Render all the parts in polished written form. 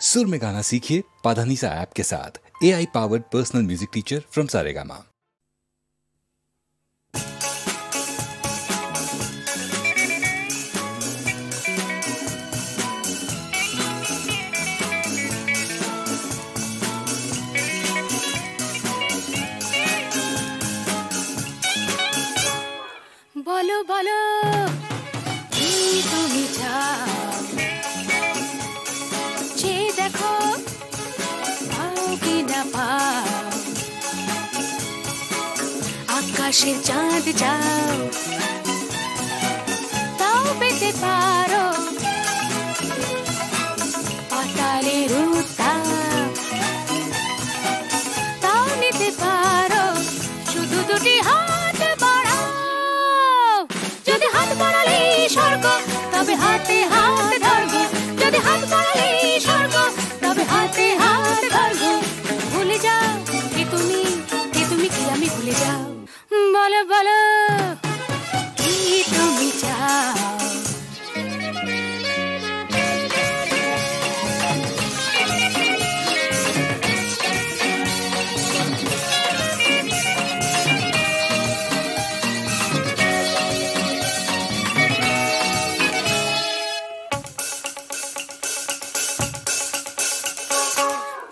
सुर में गाना सीखिए पाधानीसा ऐप के साथ। AI powered personal music teacher from Saregama. बोलो बोलो কি তুমি চাও, যে দেখো পাও কি না পাও, আকাশের চাঁদ চাও তাও পেতে পারো, পাতালের উত্তাপ তাও নিতে পারো, শুধু দুটি হাত বাড়াও। যদি হাত বাড়ালে স্বর্গ তবে হাতে হাত ধরবো, যদি হাত বাড়ালে স্বর্গ তবে হাতে হাত ধরবো। ভুলে যাও কে তুমি কি আমি ভুলে যাও। বলো বলো কি তুমি চাও।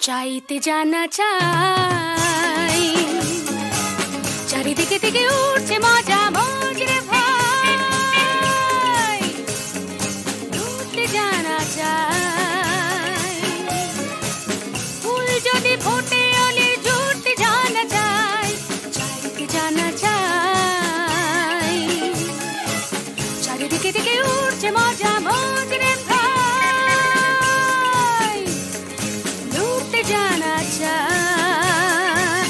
চাইতে জানা চাই, চারিদিকে থেকে উঠছে মজা মজরে ভাই। উঠতে জানা চাই, ফুল যদি ফোটে অলি জুটতে জানা চাই। চাইতে জানা চাই, চারিদিকে থেকে উঠছে মজা মজরে জানা চাই।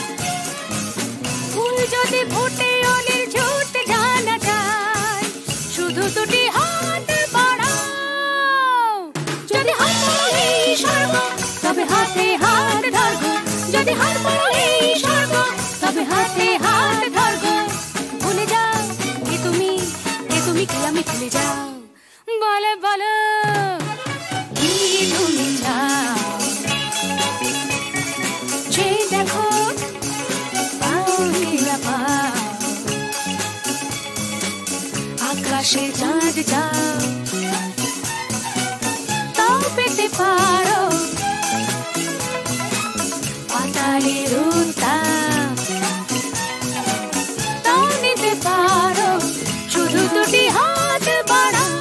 ফুল যদি ফোটে অলির ঝুটতে জানা চাই, শুধু দুটি হাত বাড়াও। যদি হাত বাড়ালে স্বর্গ তবে হাতে হাত ধরবো, যদি হাত বাড়ালে স্বর্গ তবে হাতে হাত ধরবো। ভুলে যাও কে তুমি কি আমি ভুলে যাও। বলো বলো কি তুমি চাও। দেখো পাও কি না পাও, আকাশে চাঁদ চাও তাও পেতে পারো, পাতালের উত্তাপ তাও নিতে পারো, শুধু দুটি হাত বাড়াও।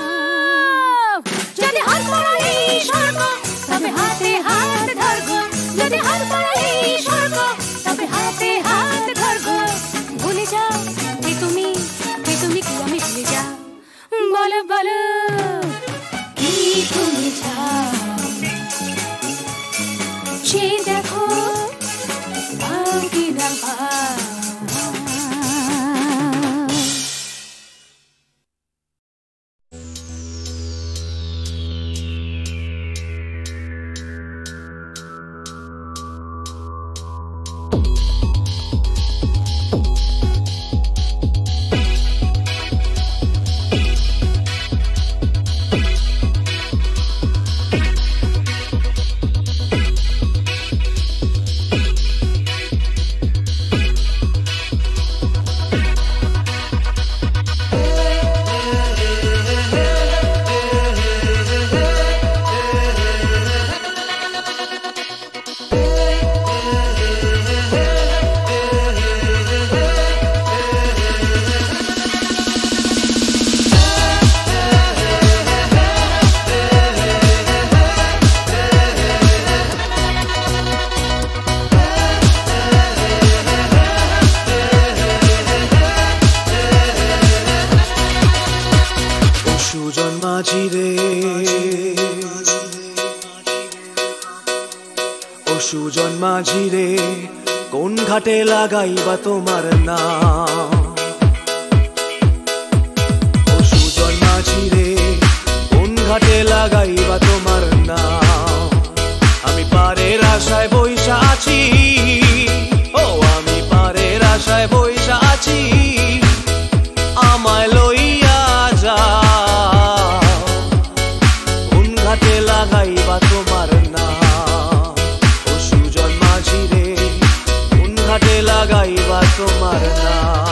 যদি হাত বাড়ালে স্বর্গ তবে হাতে হাত ধরবো, যদি হাত বাড়ালে স্বর্গ তবে হাতে হাত ধরবো। ভুলে যাও কে তুমি কি আমি ভুলে যাও। বলো বলো কি তুমি চাও। যে দেখো পাও কি না পাও। সুজন মাঝি রে কোন ঘাটে লাগাইবা তোমার নাম। ও সুজন মাঝি রে কোন ঘাটে লাগাইবা তোমার নাম। আমি পারের আশায় বইসা আছি, ও আমি পারের আশায় বইসা আছি, আমায় লইয়া যাও কোন ঘাটে লাগাইবা তোমার নাম। তোমার নাম।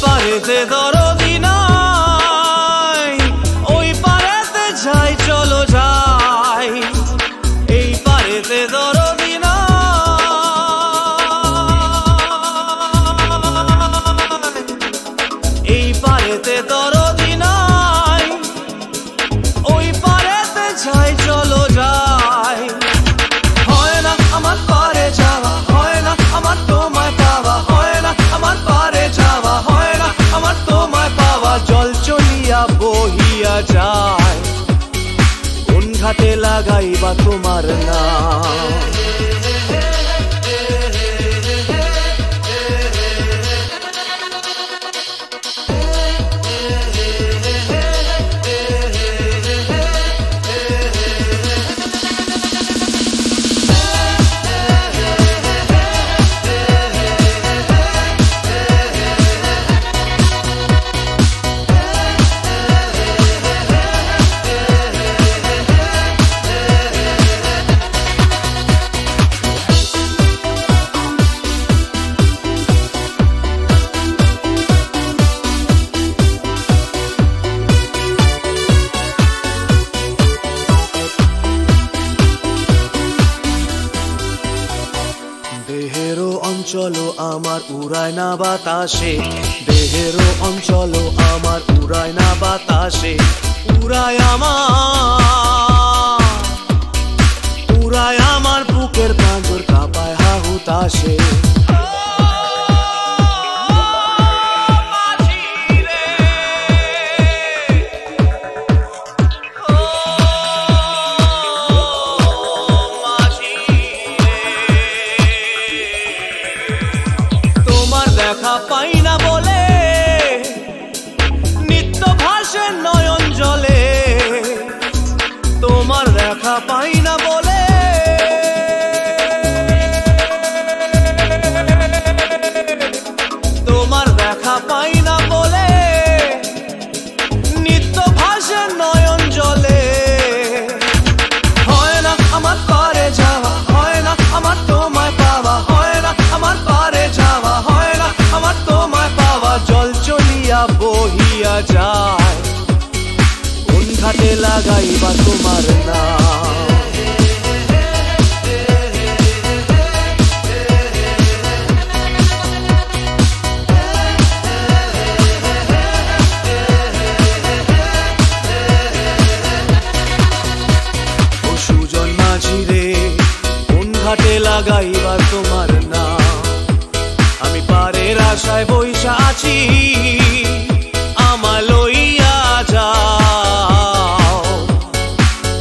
পারেতে দরদি নাই, ওই পারেতে যাই চলো যাই। এই পারেতে দরদি নাই, এই পারেতে দরদি নাই, ওই পারেতে যাই চলো যাই। হয় না আমার পারে যাওয়া, হয় না আমার তোমায় পাওয়া, হয় না আমার পারে যাওয়া, হয় না আমার তোমায় পাওয়া। জল চলিয়া বহিয়া যায়, কোন ঘাটে লাগাইবা তোমার নাম। দেহেরও অঞ্চল আমার উড়ায় না বাতাসে, দেহেরও অঞ্চল আমার উড়ায় না বাতাসে। উড়ায় আমার বুকের পাঁজর কাঁপায় হাহুতাশে। দেখা পাই না বলে নিত্য ভাসে নয়ন জলে, তোমার দেখা পাই না বলে তোমার দেখা পাই না বলে নিত্য ভাসে নয়ন জলে। হয় না আমার পারে যাওয়া, হয় না আমার তোমায় পাওয়া, হয় না আমার পারে যাওয়া, হয় না আমার তোমায় পাওয়া। জল চলিয়া বহিয়া যায়, কোন ঘাটে লাগাইবা তোমার নাম। ও সুজন মাঝি রে, কোন ঘাটে লাগাইবা তোমার নাম। আমি পারের আশায় বইসা আছি, আমায় লইয়া যাও,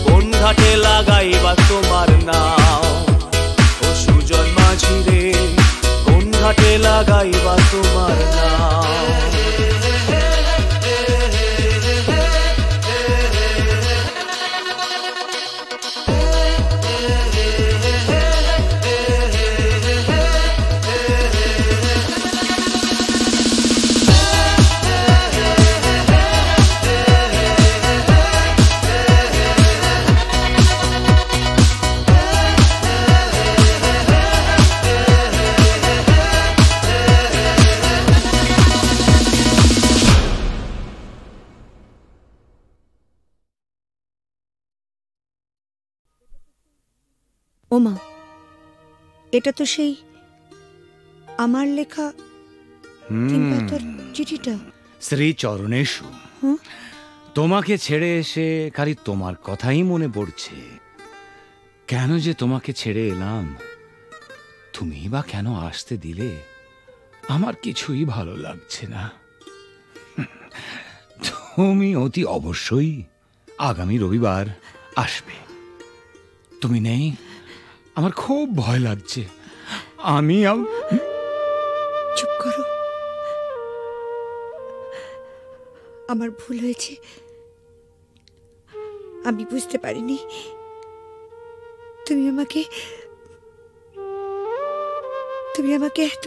কোন ঘাটে লাগাইবা তোমার নাম। ও সুজন মাঝি রে, কোন ঘাটে লাগাইবা তোমার নাম। ওমা, এটা তো সেই আমার লেখা তিনপাতার চিঠিটা। শ্রী চরণেশু, তোমাকে ছেড়ে এসে খালি তোমার কথাই মনে পড়ছে। কেন যে তোমাকে ছেড়ে এলাম তুমি বা কেন আসতে দিলে আমার কিছুই ভালো লাগছে না। তুমি অতি অবশ্যই আগামী রবিবার আসবে। তুমি নেই, আমার খুব ভয় লাগছে। আমি চুপ করো, আমার ভুল হয়েছে। আমি বুঝতে পারিনি তুমি আমাকে এত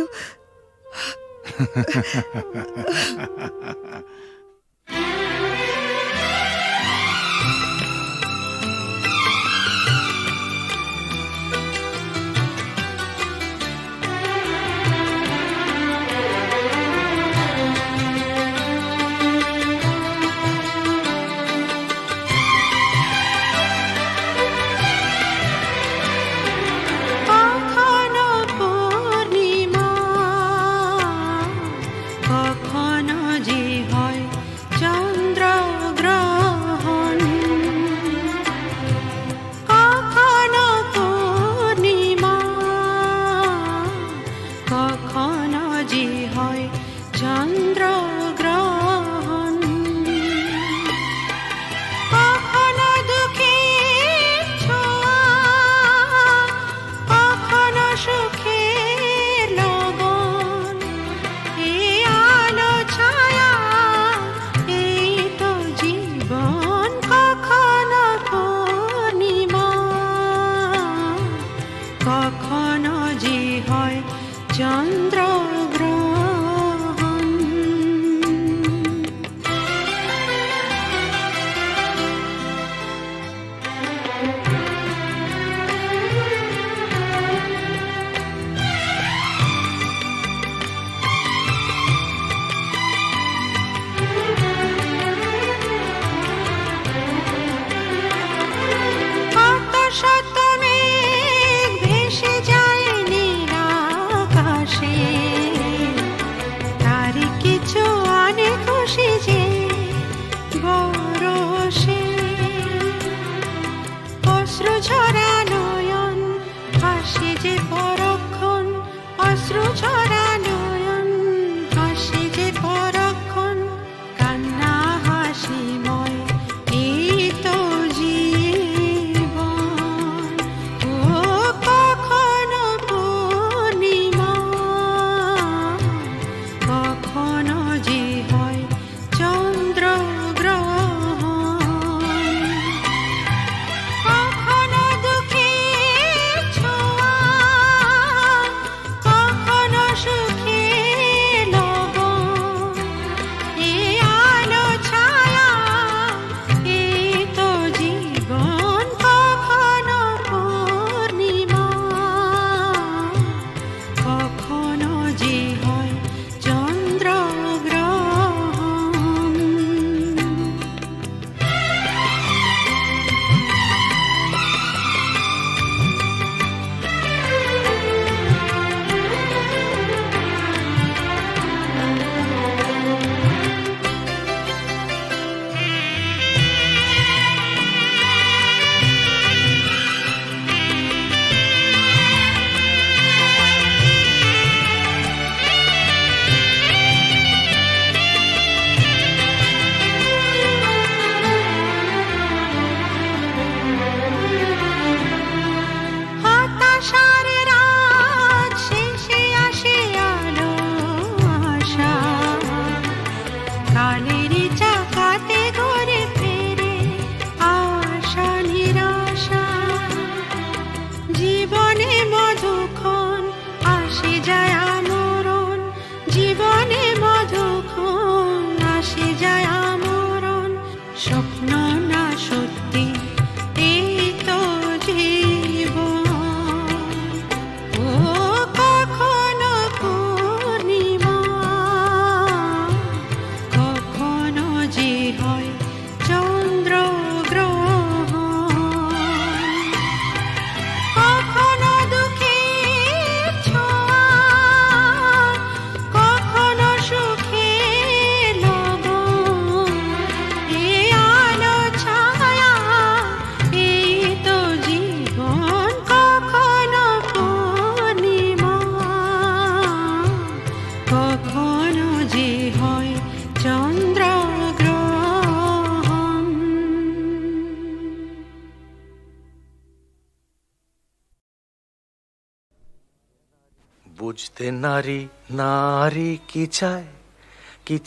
বুঝতে নারী নারী কি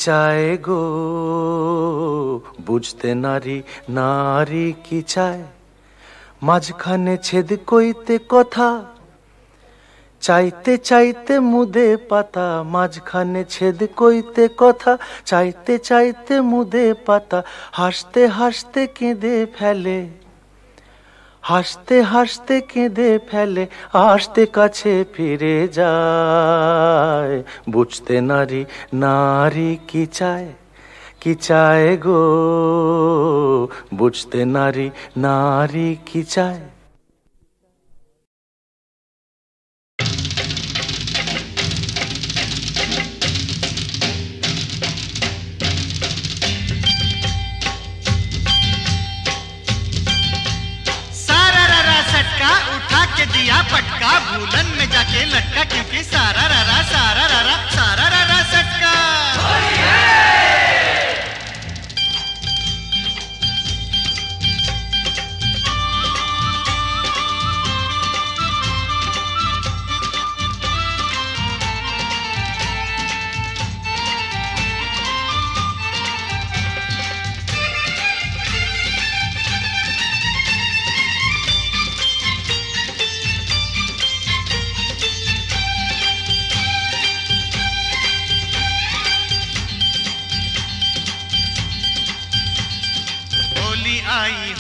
চায় গো, বুঝতে নারী নারী কি চায়, মাঝখানে ছেদ কইতে কথা, চাইতে চাইতে মুদে পাতা, মাঝখানে ছেদ কইতে কথা, চাইতে চাইতে মুদে পাতা, হাসতে হাসতে কেঁদে ফেলে, হাসতে হাসতে কেঁদে ফেলে, আসতে কাছে ফিরে যায়। বুঝতে নারী নারী কি চায় গো, বুঝতে নারী নারী কি চায়। दिया पटका भूलन में जाके लटका, क्योंकि सारा रारा सटका।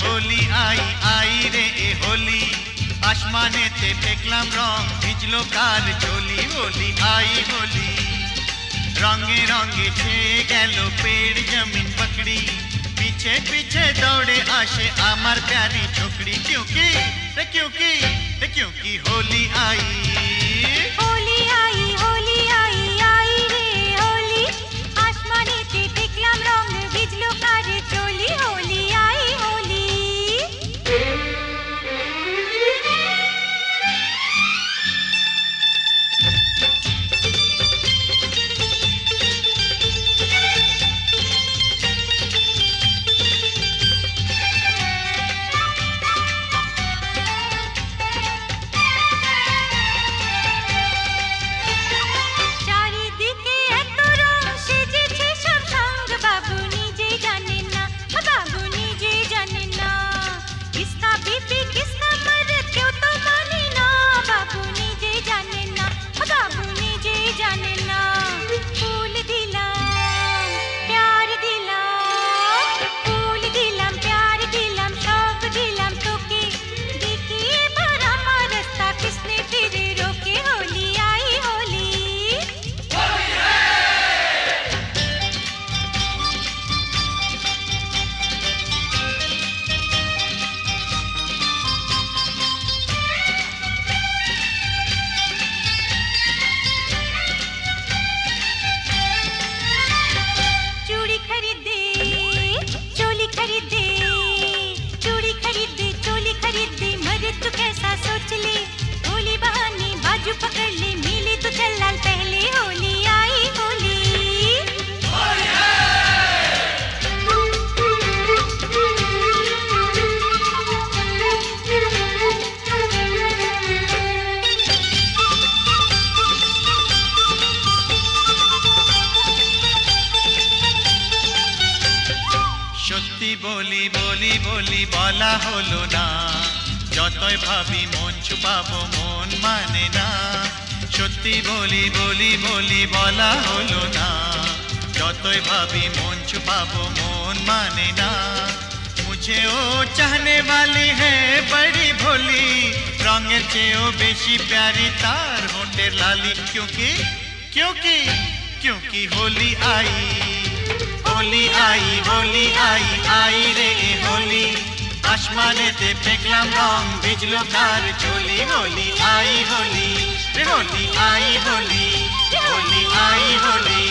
होली आई रे ए होली, आसमाने ते फेंकलाम रंग, भिजलो कार चोली। होली आई होली, रंगे रंगे छेए गेलो पेड़ जमीन पकड़ी, पीछे पीछे दौड़े आशे आमार प्यारी छोकरी, क्योंकि होली आई रे होली, आसमाने ते फेंकलाम रंग, भिजलो कार चोली। होली आई होली। बोली बला हलो ना, যতই ভাবি মন ছুপাবো মন মানে না। সত্যি বলি বলা হলো না, যতই ভাবি মন ছুপাবো মন মানে না। मुझे ओ चाहने वाली है बड़ी भोली, रंगेर चेয়েও বেশি प्यारी तार होठेर लाली, क्योंकि होली आई आई रे होली, आसमाने ते फेंकलाम रंग, भिजलो कार चोली। होली आई होली रे होली आई होली, होली आई होली,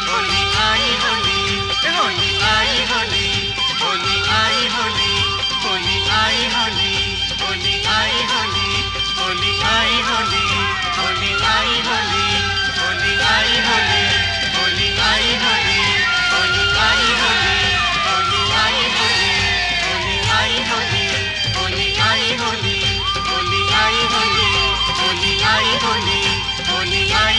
होली आई होली रे होली आई होली, होली आई होली, होली आई होली, होली आई होली, होली आई होली, होली आई होली, होली आई होली, होली आई होली, होली आई होली, होली आई होली, होली आई होली, होली आई होली, होली आई होली, होली आई होली, होली आई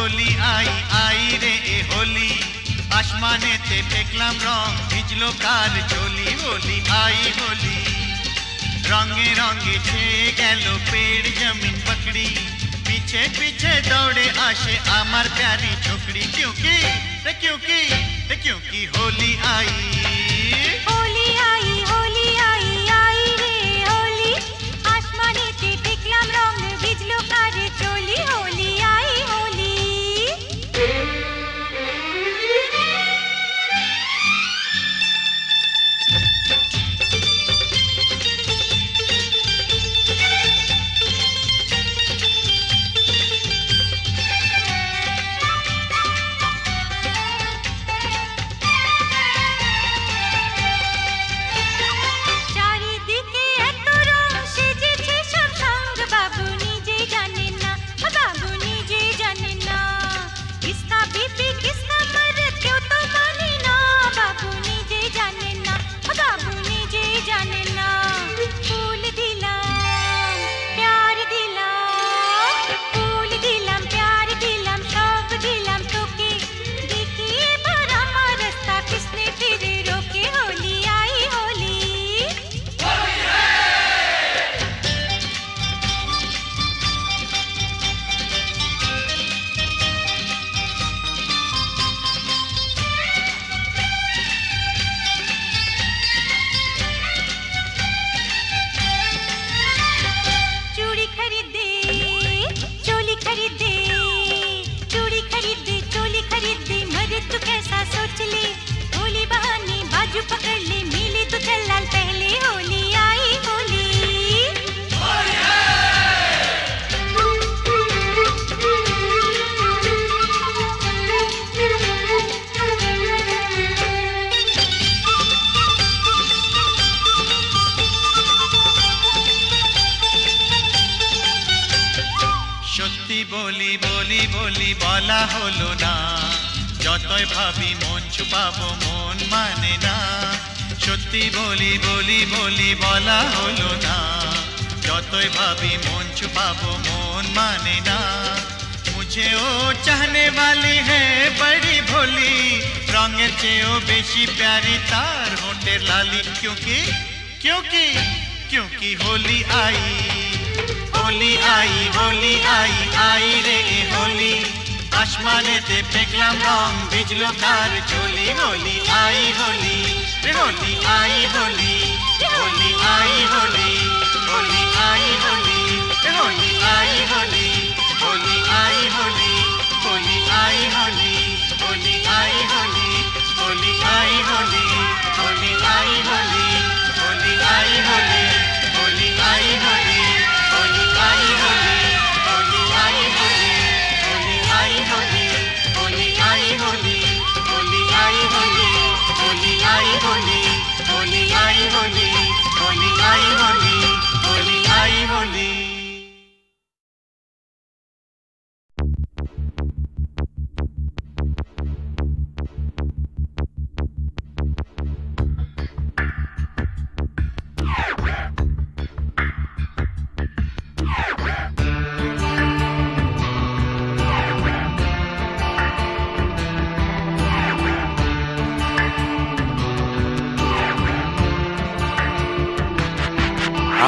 হোলি আই রে এ হোলি আসমানেতে দেখলাম রং ভিজলো কার চলি হোলি আই হোলি रंगे रंगे छेए गেল पेड़ जमीन पकड़ी पीछे पीछे दौड़े आशे आमार प्यारी छोकरी क्योंकि होली आई रे होली आसमानेते देखलाम रंग ভিজলো কার চলি होली आई होली বলা হলো না যতই ভাবি মন ছুপাবো মন মানে না সত্যি বলি বলা হলো না যতই ভাবি মন ছুপাবো মন মানে না मुझे ओ चाहने वाली है बड़ी भोली रंगेर चेয়েও বেশি प्यारी तार होठेर लाली क्योंकि होली आई रे होली आसमानेते देखलाम रंग ভিজলো কার চলি होली आई होली रे होली आई होली होली आई होली होली आई होली रे होली आई होली होली आई होली होली आई होली होली आई होली होली आई होली होली आई होली होली आई होली होली आई होली होली आई होली होली आई होली होली आई होली होली आई होली होली आई होली होली आई होली होली आई होली होली आई होली होली आई होली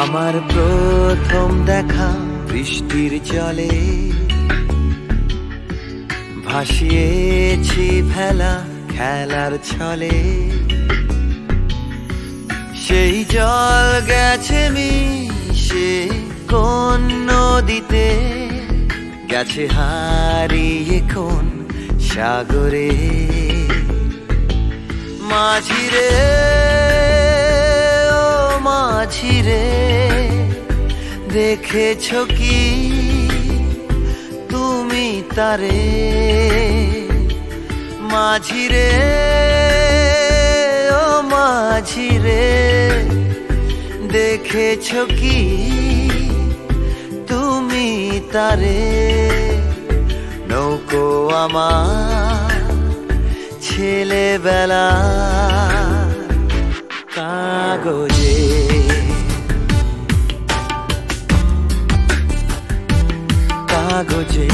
আমার প্রথম দেখা বৃষ্টির জলে ভাসিয়েছি ভেলা খেলার ছলে সেই জল গেছে মিশে কোন নদীতে গেছে হারিয়ে কোন সাগরে মাঝিরে মাঝিরে দেখেছো কি তুমি তারে মাঝিরে ও মাঝিরে দেখেছো কি তুমি তারে নৌকো আমার ছেলেবেলা কাগজে কাগজে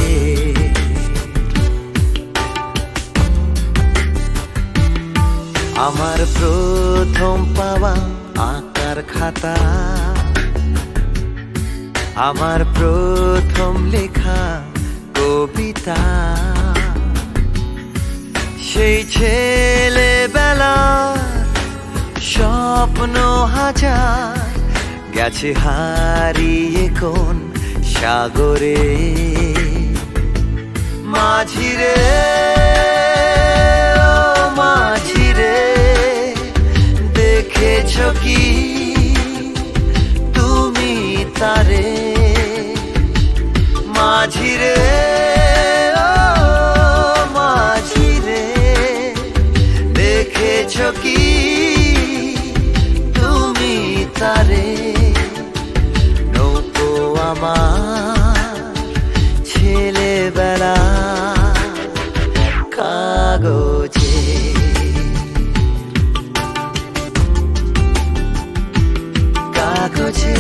আঁকার খাতা, আমার প্রথম লেখা কবিতা। সেই ছেলেবেলা স্বপ্ন হাজার গেছে হারিয়ে কোন সাগরে। মাঝিরে ও মাঝিরে, দেখেছ কি তুমি তারে? মাঝিরে ও মাঝিরে, দেখেছ কি তুমি তারে? নৌকো আমার ছেলেবেলা কাগজে। কাগজে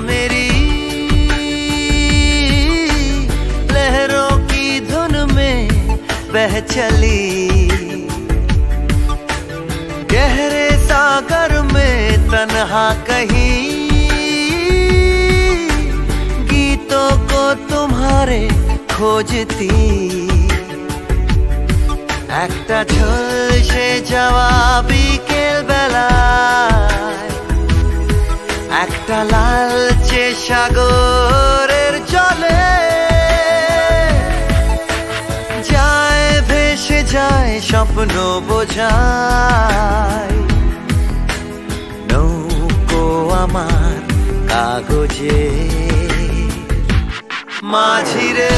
मेरी लहरों की धुन में बह चली, गहरे सागर में तन्हा कहीं गीतों को तुम्हारे खोजती। একটা ঝলসে যাওয়া বিকেল বেলায় একটা লালচে সাগরের জলে যায় ভেসে যায় স্বপ্ন বোঝায়। নৌকো আমার কাগজে। মাঝিরে